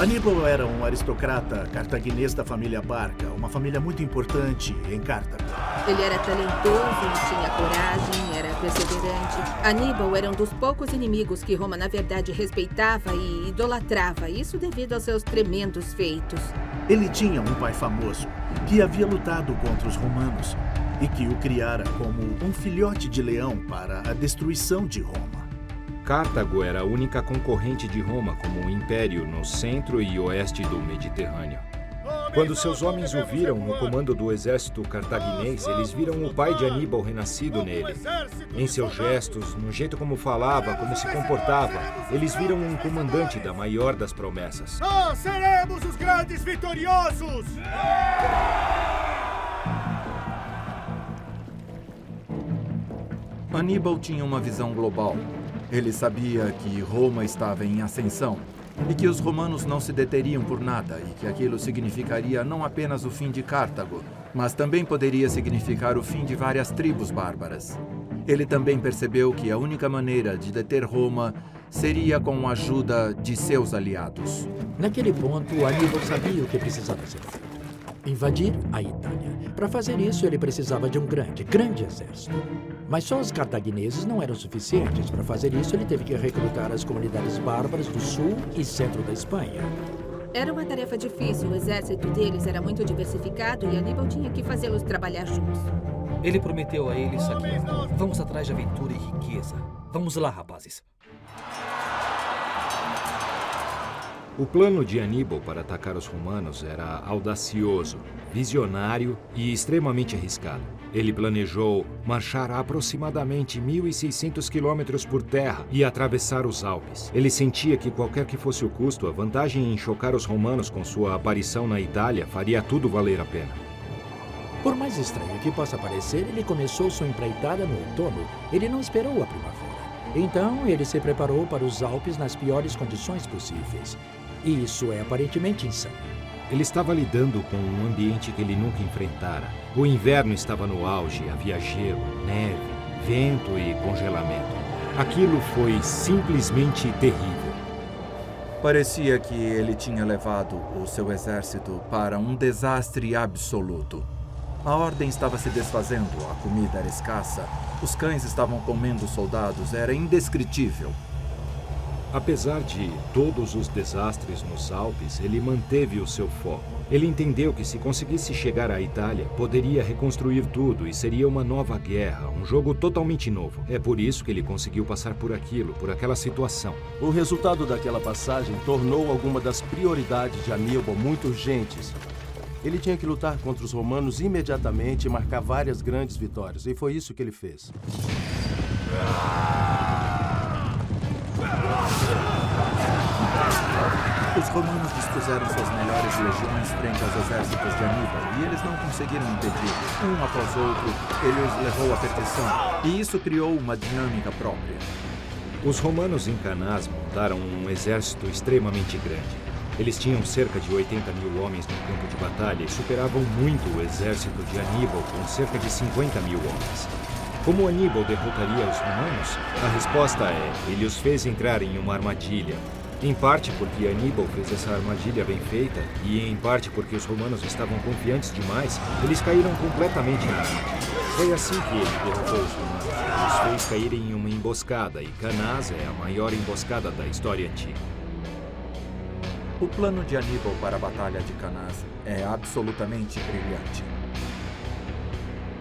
Aníbal era um aristocrata cartaginês da família Barca, uma família muito importante em Cartago. Ele era talentoso, tinha coragem, era perseverante. Aníbal era um dos poucos inimigos que Roma, na verdade, respeitava e idolatrava. Isso devido aos seus tremendos feitos. Ele tinha um pai famoso que havia lutado contra os romanos e que o criara como um filhote de leão para a destruição de Roma. Cartago era a única concorrente de Roma como um império no centro e oeste do Mediterrâneo. Quando seus homens o viram no comando do exército cartaginês, eles viram o pai de Aníbal renascido nele. Em seus gestos, no jeito como falava, como se comportava, eles viram um comandante da maior das promessas. Nós seremos os grandes vitoriosos! Aníbal tinha uma visão global. Ele sabia que Roma estava em ascensão e que os romanos não se deteriam por nada e que aquilo significaria não apenas o fim de Cartago, mas também poderia significar o fim de várias tribos bárbaras. Ele também percebeu que a única maneira de deter Roma seria com a ajuda de seus aliados. Naquele ponto, Aníbal sabia o que precisava ser feito. Invadir a Itália. Para fazer isso, ele precisava de um grande exército. Mas só os cartagineses não eram suficientes. Para fazer isso, ele teve que recrutar as comunidades bárbaras do sul e centro da Espanha. Era uma tarefa difícil. O exército deles era muito diversificado e Aníbal tinha que fazê-los trabalhar juntos. Ele prometeu a eles saquear. Vamos atrás de aventura e riqueza. Vamos lá, rapazes. O plano de Aníbal para atacar os romanos era audacioso, visionário e extremamente arriscado. Ele planejou marchar a aproximadamente 1.600 quilômetros por terra e atravessar os Alpes. Ele sentia que, qualquer que fosse o custo, a vantagem em chocar os romanos com sua aparição na Itália faria tudo valer a pena. Por mais estranho que possa parecer, ele começou sua empreitada no outono. Ele não esperou a primavera. Então, ele se preparou para os Alpes nas piores condições possíveis. E isso é aparentemente insano. Ele estava lidando com um ambiente que ele nunca enfrentara. O inverno estava no auge, havia gelo, neve, vento e congelamento. Aquilo foi simplesmente terrível. Parecia que ele tinha levado o seu exército para um desastre absoluto. A ordem estava se desfazendo, a comida era escassa, os cães estavam comendo os soldados, era indescritível. Apesar de todos os desastres nos Alpes, ele manteve o seu foco. Ele entendeu que, se conseguisse chegar à Itália, poderia reconstruir tudo e seria uma nova guerra, um jogo totalmente novo. É por isso que ele conseguiu passar por aquilo, por aquela situação. O resultado daquela passagem tornou alguma das prioridades de Aníbal muito urgentes. Ele tinha que lutar contra os romanos imediatamente e marcar várias grandes vitórias, e foi isso que ele fez. Os romanos dispuseram suas melhores legiões frente aos exércitos de Aníbal e eles não conseguiram impedir. Um após outro, ele os levou à perdição e isso criou uma dinâmica própria. Os romanos em Canás montaram um exército extremamente grande. Eles tinham cerca de 80 mil homens no campo de batalha e superavam muito o exército de Aníbal, com cerca de 50 mil homens. Como Aníbal derrotaria os romanos? A resposta é: ele os fez entrar em uma armadilha. Em parte porque Aníbal fez essa armadilha bem feita, e em parte porque os romanos estavam confiantes demais, eles caíram completamente na armadilha. Foi assim que ele derrotou os romanos. Ele os fez caírem em uma emboscada, e Canás é a maior emboscada da história antiga. O plano de Aníbal para a Batalha de Canás é absolutamente brilhante.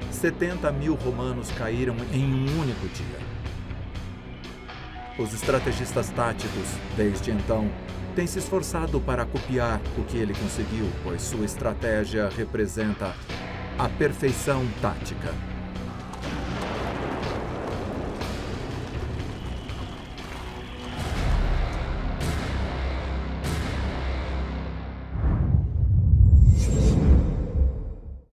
70 mil romanos caíram em um único dia. Os estrategistas táticos, desde então, têm se esforçado para copiar o que ele conseguiu, pois sua estratégia representa a perfeição tática.